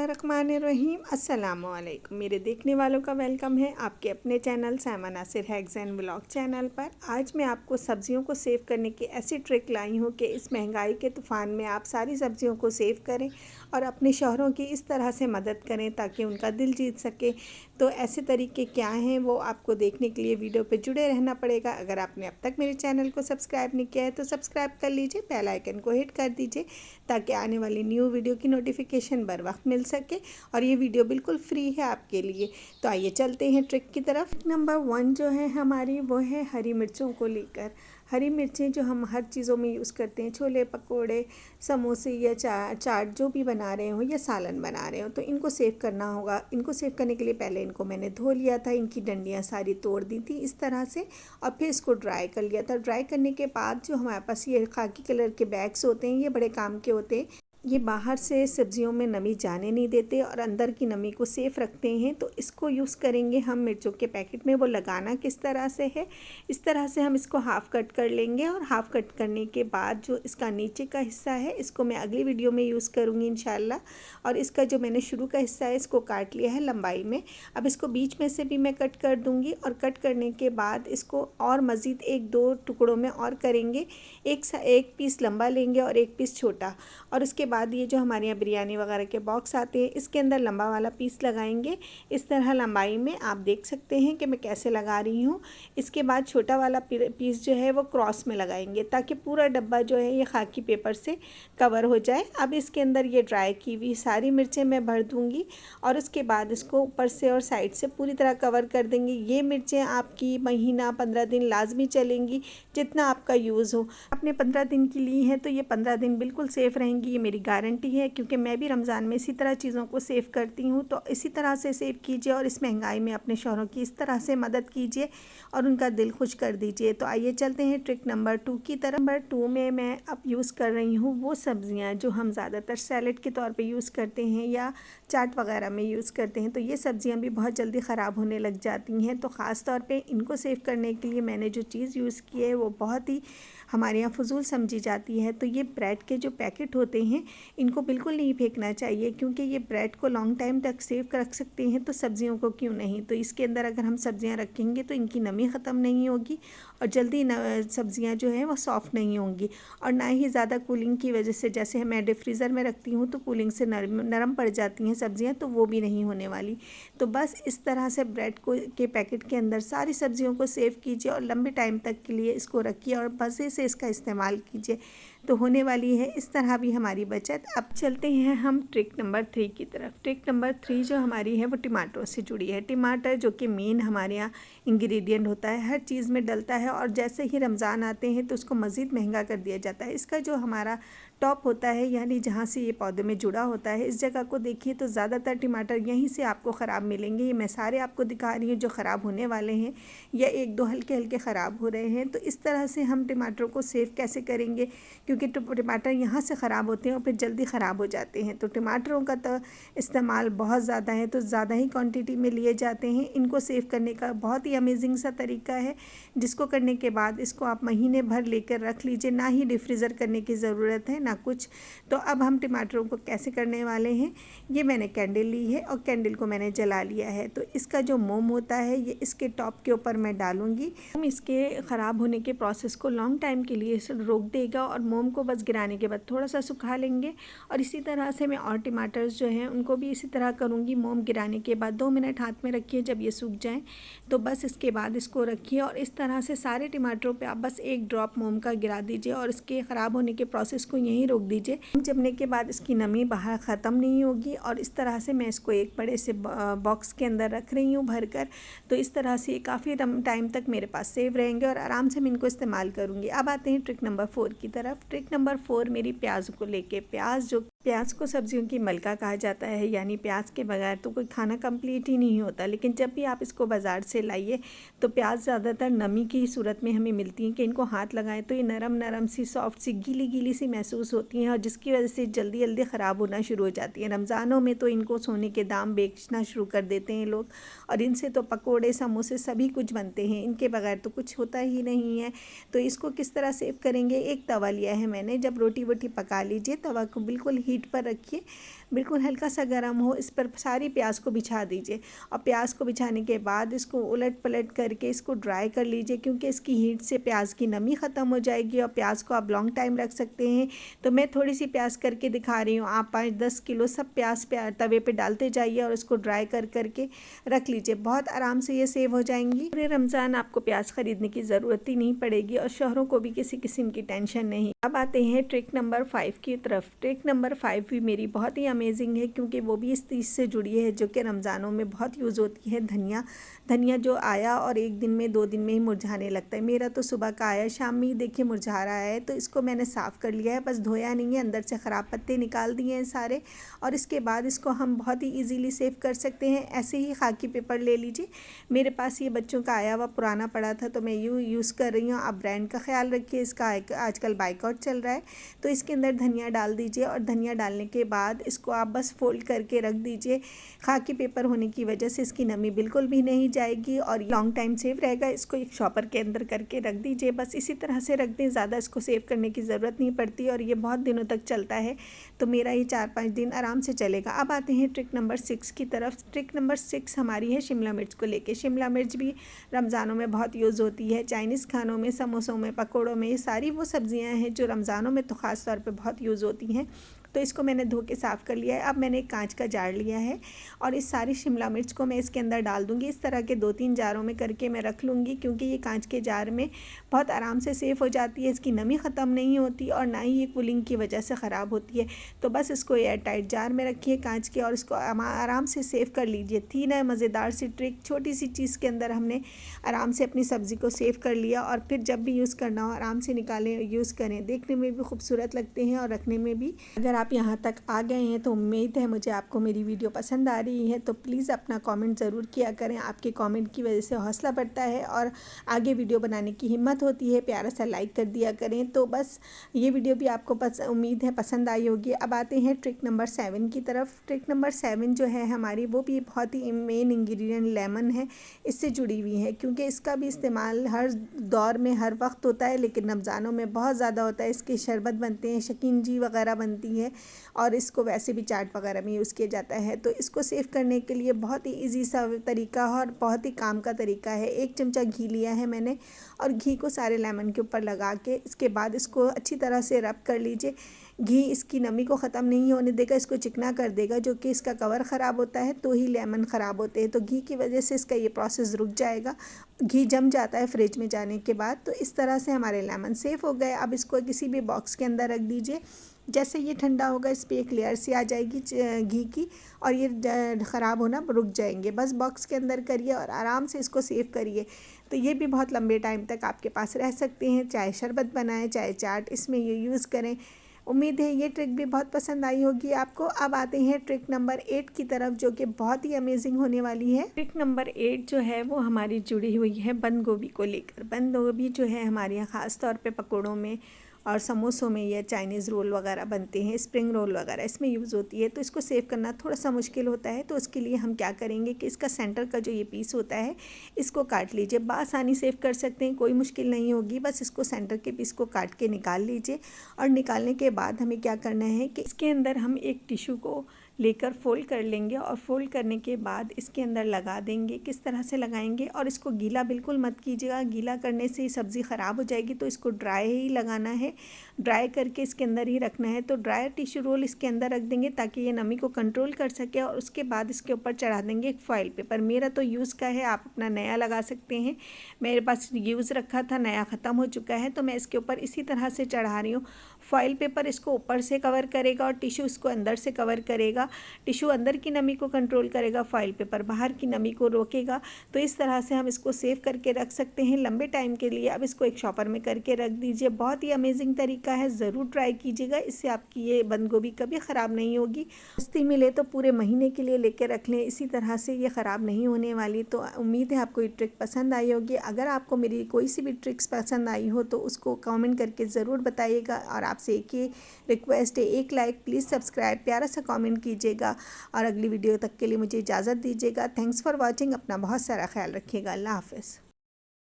बिस्मिल्लाहिर्रहमानिर्रहीम। अस्सलामुअलैकुम। मेरे देखने वालों का वेलकम है आपके अपने channel Saima Nasir hacks and vlog channel पर। आज मैं आपको सब्जियों को सेव करने की ऐसी ट्रिक लाई हूँ कि इस महंगाई के तूफ़ान में आप सारी सब्जियों को सेव करें और अपने शौहरों की इस तरह से मदद करें ताकि उनका दिल जीत सके। तो ऐसे तरीके क्या हैं वो आपको देखने के लिए वीडियो पे जुड़े रहना पड़ेगा। अगर आपने अब तक मेरे चैनल को सब्सक्राइब नहीं किया है तो सब्सक्राइब कर लीजिए, बेल आइकन को हिट कर दीजिए ताकि आने वाली न्यू वीडियो की नोटिफिकेशन बर वक्त मिल सके। और ये वीडियो बिल्कुल फ्री है आपके लिए। तो आइए चलते हैं ट्रिक की तरफ। नंबर 1 जो है हमारी वो है हरी मिर्चों को लेकर। हरी मिर्चें जो हम हर चीज़ों में यूज़ करते हैं, छोले पकोड़े, समोसे या चाट जो भी बना रहे हो या सालन बना रहे हो, तो इनको सेव करना होगा। इनको सेव करने के लिए पहले इनको मैंने धो लिया था, इनकी डंडियाँ सारी तोड़ दी थी इस तरह से, और फिर इसको ड्राई कर लिया था। ड्राई करने के बाद जो हमारे पास ये खाकी कलर के बैग्स होते हैं, ये बड़े काम के होते हैं। ये बाहर से सब्जियों में नमी जाने नहीं देते और अंदर की नमी को सेफ़ रखते हैं। तो इसको यूज़ करेंगे हम मिर्चों के पैकेट में। वो लगाना किस तरह से है, इस तरह से हम इसको हाफ़ कट कर लेंगे और हाफ़ कट करने के बाद जो इसका नीचे का हिस्सा है इसको मैं अगली वीडियो में यूज़ करूँगी इंशाल्लाह। और इसका जो मैंने शुरू का हिस्सा है इसको काट लिया है लंबाई में। अब इसको बीच में से भी मैं कट कर दूँगी और कट करने के बाद इसको और मज़ीद 1-2 टुकड़ों में और करेंगे। एक पीस लंबा लेंगे और एक पीस छोटा। और उसके बाद ये जो हमारे यहाँ बिरयानी वगैरह के बॉक्स आते हैं इसके अंदर लंबा वाला पीस लगाएंगे इस तरह लंबाई में। आप देख सकते हैं कि मैं कैसे लगा रही हूँ। इसके बाद छोटा वाला पीस जो है वो क्रॉस में लगाएंगे ताकि पूरा डब्बा जो है ये खाकी पेपर से कवर हो जाए। अब इसके अंदर ये ड्राई की हुई सारी मिर्चें मैं भर दूँगी और उसके बाद इसको ऊपर से और साइड से पूरी तरह कवर कर देंगे। ये मिर्चें आपकी महीना 15 दिन लाजमी चलेंगी, जितना आपका यूज़ हो। आपने 15 दिन की ली है तो ये 15 दिन बिल्कुल सेफ़ रहेंगी, ये मेरी गारंटी है, क्योंकि मैं भी रमज़ान में इसी तरह चीज़ों को सेव करती हूँ। तो इसी तरह से सेव कीजिए और इस महंगाई में अपने शौहरों की इस तरह से मदद कीजिए और उनका दिल खुश कर दीजिए। तो आइए चलते हैं ट्रिक नंबर 2 की तरफ। नंबर 2 में मैं अब यूज़ कर रही हूँ वो सब्ज़ियाँ जो हम ज़्यादातर सैलेड के तौर पे यूज़ करते हैं या चाट वगैरह में यूज़ करते हैं। तो ये सब्ज़ियाँ भी बहुत जल्दी ख़राब होने लग जाती हैं। तो ख़ास तौर पे इनको सेव करने के लिए मैंने जो चीज़ यूज़ की है वो बहुत ही हमारे यहाँ फ़ुज़ूल समझी जाती है। तो ये ब्रेड के जो पैकेट होते हैं इनको बिल्कुल नहीं फेंकना चाहिए, क्योंकि ये ब्रेड को लॉन्ग टाइम तक सेव कर रख सकते हैं, तो सब्ज़ियों को क्यों नहीं। तो इसके अंदर अगर हम सब्ज़ियाँ रखेंगे तो इनकी नमी ख़त्म नहीं होगी और जल्दी सब्ज़ियाँ जो हैं वो सॉफ़्ट नहीं होंगी। और ना ही ज़्यादा कूलिंग की वजह से, जैसे मैं डीप फ्रीज़र में रखती हूँ तो कूलिंग से नरम पड़ जाती हैं सब्ज़ियाँ, तो वो भी नहीं होने वाली। तो बस इस तरह से ब्रेड को के पैकेट के अंदर सारी सब्ज़ियों को सेव कीजिए और लंबे टाइम तक के लिए इसको रखिए और मज़े से इसका इस्तेमाल कीजिए, तो होने वाली है इस तरह भी हमारी बचत। अब चलते हैं हम ट्रिक नंबर 3 की तरफ। ट्रिक नंबर 3 जो हमारी है वो टमाटरों से जुड़ी है। टमाटर जो कि मेन हमारे यहाँ इंग्रेडिएंट होता है, हर चीज़ में डलता है और जैसे ही रमज़ान आते हैं तो उसको मज़ीद महंगा कर दिया जाता है। इसका जो हमारा टॉप होता है, यानी जहाँ से ये पौधे में जुड़ा होता है, इस जगह को देखिए तो ज़्यादातर टमाटर यहीं से आपको ख़राब मिलेंगे। ये मैं सारे आपको दिखा रही हूँ जो ख़राब होने वाले हैं या 1-2 हल्के हल्के ख़राब हो रहे हैं। तो इस तरह से हम टमाटरों को सेव कैसे करेंगे, क्योंकि टमाटर यहाँ से ख़राब होते हैं और फिर जल्दी ख़राब हो जाते हैं। तो टमाटरों का तो इस्तेमाल बहुत ज़्यादा है, तो ज़्यादा ही क्वांटिटी में लिए जाते हैं। इनको सेव करने का बहुत ही अमेजिंग सा तरीका है, जिसको करने के बाद इसको आप महीने भर लेकर रख लीजिए। ना ही डीप फ्रीज़र करने की ज़रूरत है ना कुछ। तो अब हम टमाटरों को कैसे करने वाले हैं, ये मैंने कैंडल ली है और कैंडल को मैंने जला लिया है। तो इसका जो मोम होता है ये इसके टॉप के ऊपर मैं डालूँगी। मोम इसके ख़राब होने के प्रोसेस को लॉन्ग टाइम के लिए रोक देगा और मोम को बस गिराने के बाद थोड़ा सा सुखा लेंगे। और इसी तरह से मैं और टमाटर्स जो हैं उनको भी इसी तरह करूँगी। मोम गिराने के बाद 2 मिनट हाथ में रखिए, जब ये सूख जाएँ तो बस इसके बाद इसको रखिए और इस तरह से सारे टमाटरों पे आप बस 1 ड्रॉप मोम का गिरा दीजिए और इसके ख़राब होने के प्रोसेस को यहीं रोक दीजिए। जमने के बाद इसकी नमी बाहर ख़त्म नहीं होगी। और इस तरह से मैं इसको एक बड़े से बॉक्स के अंदर रख रही हूँ भर कर। तो इस तरह से काफ़ी टाइम तक मेरे पास सेव रहेंगे और आराम से मैं इनको इस्तेमाल करूँगी। अब आते हैं ट्रिक नंबर 4 की तरफ। ट्रिक नंबर 4 मेरी प्याज को लेके। प्याज को सब्जियों की मलका कहा जाता है, यानी प्याज के बगैर तो कोई खाना कंप्लीट ही नहीं होता। लेकिन जब भी आप इसको बाज़ार से लाइए तो प्याज ज़्यादातर नमी की सूरत में हमें मिलती हैं कि इनको हाथ लगाएं तो ये नरम नरम सी, सॉफ्ट सी, गीली गीली सी महसूस होती हैं और जिसकी वजह से जल्दी जल्दी ख़राब होना शुरू हो जाती हैं। रमज़ानों में तो इनको सोने के दाम बेचना शुरू कर देते हैं लोग और इनसे तो पकोड़े, समोसे सभी कुछ बनते हैं। इनके बगैर तो कुछ होता ही नहीं है। तो इसको किस तरह सेव करेंगे, एक तवा लिया है मैंने। जब रोटी वोटी पका लीजिए तवा को बिल्कुल हीट पर रखिए बिल्कुल हल्का सा गर्म हो, इस पर सारी प्याज को बिछा दीजिए। और प्याज को बिछाने के बाद इसको उलट पलट करके इसको ड्राई कर लीजिए, क्योंकि इसकी हीट से प्याज की नमी ख़त्म हो जाएगी और प्याज को आप लॉन्ग टाइम रख सकते हैं। तो मैं थोड़ी सी प्याज करके दिखा रही हूँ, आप 5-10 किलो सब प्याज तवे पे डालते जाइए और उसको ड्राई करके रख लीजिए। बहुत आराम से ये सेव हो जाएंगी। पूरे रमज़ान आपको प्याज ख़रीदने की ज़रूरत ही नहीं पड़ेगी और शोहरों को भी किसी किस्म की टेंशन नहीं। अब आते हैं ट्रिक नंबर 5 की तरफ। ट्रिक नंबर 5 भी मेरी बहुत ही अमेजिंग है, क्योंकि वो भी इस चीज़ से जुड़ी है जो कि रमज़ानों में बहुत यूज़ होती है। धनिया जो आया और 1 दिन में 2 दिन में ही मुरझाने लगता है। मेरा तो सुबह का आया, शाम में ही देखिए मुरझा रहा है। तो इसको मैंने साफ़ कर लिया है, बस धोया नहीं है, अंदर से ख़राब पत्ते निकाल दिए हैं सारे। और इसके बाद इसको हम बहुत ही ईजीली सेव कर सकते हैं। ऐसे ही खाकी पेपर ले लीजिए। मेरे पास ये बच्चों का आया हुआ पुराना पड़ा था, तो मैं यूज़ कर रही हूँ। आप ब्रांड का ख्याल रखिए, इसका आजकल बाइकआउट चल रहा है। तो इसके अंदर धनिया डाल दीजिए और धनिया डालने के बाद इसको आप बस फोल्ड करके रख दीजिए। खाकी पेपर होने की वजह से इसकी नमी बिल्कुल भी नहीं जाएगी और लॉन्ग टाइम सेव रहेगा। इसको एक शॉपर के अंदर करके रख दीजिए, बस इसी तरह से रख दें, ज़्यादा इसको सेव करने की ज़रूरत नहीं पड़ती और ये बहुत दिनों तक चलता है। तो मेरा ये 4-5 दिन आराम से चलेगा। अब आते हैं ट्रिक नंबर 6 की तरफ। ट्रिक नंबर 6 हमारी है शिमला मिर्च को लेके। शिमला मिर्च भी रमज़ानों में बहुत यूज़ होती है, चाइनीज़ खानों में, समोसों में, पकौड़ों में। ये सारी वो सब्ज़ियाँ हैं जो रमज़ानों में तो ख़ास तौर पे बहुत यूज़ होती हैं। तो इसको मैंने धो के साफ़ कर लिया है। अब मैंने एक कांच का जार लिया है और इस सारी शिमला मिर्च को मैं इसके अंदर डाल दूँगी। इस तरह के 2-3 जारों में करके मैं रख लूँगी, क्योंकि ये कांच के जार में बहुत आराम से सेव हो जाती है। इसकी नमी ख़त्म नहीं होती और ना ही ये कूलिंग की वजह से ख़राब होती है। तो बस इसको एयर टाइट जार में रखिए कांच के और इसको आराम से सेव कर लीजिए। थी ना मज़ेदार सी ट्रिक, छोटी सी चीज़ के अंदर हमने आराम से अपनी सब्ज़ी को सेव कर लिया। और फिर जब भी यूज़ करना हो आराम से निकालें, यूज़ करें। देखने में भी खूबसूरत लगते हैं और रखने में भी। अगर आप यहाँ तक आ गए हैं तो उम्मीद है मुझे आपको मेरी वीडियो पसंद आ रही है। तो प्लीज़ अपना कमेंट ज़रूर किया करें। आपके कमेंट की वजह से हौसला बढ़ता है और आगे वीडियो बनाने की हिम्मत होती है। प्यारा सा लाइक कर दिया करें। तो बस ये वीडियो भी आपको उम्मीद है पसंद आई होगी। अब आते हैं ट्रिक नंबर 7 की तरफ। ट्रिक नंबर 7 जो है हमारी, वो भी बहुत ही मेन इंग्रेडिएंट लेमन है, इससे जुड़ी हुई है, क्योंकि इसका भी इस्तेमाल हर दौर में हर वक्त होता है, लेकिन रमज़ानों में बहुत ज़्यादा होता है। इसके शरबत बनते हैं, शकींजी वगैरह बनती है और इसको वैसे भी चाट वगैरह में यूज़ किया जाता है। तो इसको सेव करने के लिए बहुत ही ईजी सा तरीका और बहुत ही काम का तरीका है। 1 चमचा घी लिया है मैंने और घी को सारे लेमन के ऊपर लगा के इसके बाद इसको अच्छी तरह से रब कर लीजिए। घी इसकी नमी को ख़त्म नहीं होने देगा, इसको चिकना कर देगा। जो कि इसका कवर ख़राब होता है तो ही लेमन ख़राब होते हैं। तो घी की वजह से इसका ये प्रोसेस रुक जाएगा, घी जम जाता है फ्रिज में जाने के बाद। तो इस तरह से हमारे लेमन सेव हो गए। अब इसको किसी भी बॉक्स के अंदर रख दीजिए। जैसे ये ठंडा होगा इस पर एक लेयर सी आ जाएगी घी की और ये ख़राब होना रुक जाएंगे। बस बॉक्स के अंदर करिए और आराम से इसको सेव करिए। तो ये भी बहुत लंबे टाइम तक आपके पास रह सकते हैं, चाहे शरबत बनाएं चाहे चाट, इसमें ये यूज़ करें। उम्मीद है ये ट्रिक भी बहुत पसंद आई होगी आपको। अब आते हैं ट्रिक नंबर 8 की तरफ, जो कि बहुत ही अमेजिंग होने वाली है। ट्रिक नंबर 8 जो है वो हमारी जुड़ी हुई है बंद गोभी को लेकर। बंद गोभी जो है हमारे यहाँ ख़ास तौर पे पकौड़ों में और समोसों में या चाइनीज़ रोल वगैरह बनते हैं, स्प्रिंग रोल वगैरह इसमें यूज़ होती है। तो इसको सेव करना थोड़ा सा मुश्किल होता है। तो उसके लिए हम क्या करेंगे कि इसका सेंटर का जो ये पीस होता है इसको काट लीजिए। बआसानी सेव कर सकते हैं, कोई मुश्किल नहीं होगी। बस इसको सेंटर के पीस को काट के निकाल लीजिए और निकालने के बाद हमें क्या करना है कि इसके अंदर हम एक टिशू को लेकर फोल्ड कर लेंगे और फोल्ड करने के बाद इसके अंदर लगा देंगे। किस तरह से लगाएंगे, और इसको गीला बिल्कुल मत कीजिएगा, गीला करने से सब्ज़ी ख़राब हो जाएगी। तो इसको ड्राई ही लगाना है, ड्राई करके इसके अंदर ही रखना है। तो ड्राई टिश्यू रोल इसके अंदर रख देंगे ताकि ये नमी को कंट्रोल कर सके और उसके बाद इसके ऊपर चढ़ा देंगे एक फॉइल पेपर। मेरा तो यूज़ का है, आप अपना नया लगा सकते हैं। मेरे पास यूज़ रखा था, नया ख़त्म हो चुका है, तो मैं इसके ऊपर इसी तरह से चढ़ा रही हूँ। फॉइल पेपर इसको ऊपर से कवर करेगा और टिश्यू इसको अंदर से कवर करेगा। टिश्यू अंदर की नमी को कंट्रोल करेगा, फॉइल पेपर बाहर की नमी को रोकेगा। तो इस तरह से हम इसको सेव करके रख सकते हैं लंबे टाइम के लिए। अब इसको एक शॉपर में करके रख दीजिए। बहुत ही अमेजिंग तरीका है, ज़रूर ट्राई कीजिएगा। इससे आपकी ये बंद गोभी कभी ख़राब नहीं होगी। सस्ती मिले तो पूरे महीने के लिए लेके रख लें, इसी तरह से ये ख़राब नहीं होने वाली। तो उम्मीद है आपको ये ट्रिक पसंद आई होगी। अगर आपको मेरी कोई सी भी ट्रिक्स पसंद आई हो तो उसको कमेंट करके ज़रूर बताइएगा। और आपसे एक ही रिक्वेस्ट है, एक लाइक, प्लीज़ सब्सक्राइब, प्यारा सा कमेंट कीजिएगा और अगली वीडियो तक के लिए मुझे इजाज़त दीजिएगा। Thanks for watching. अपना बहुत सारा ख्याल रखिएगा। अल्लाह हाफ़िज़।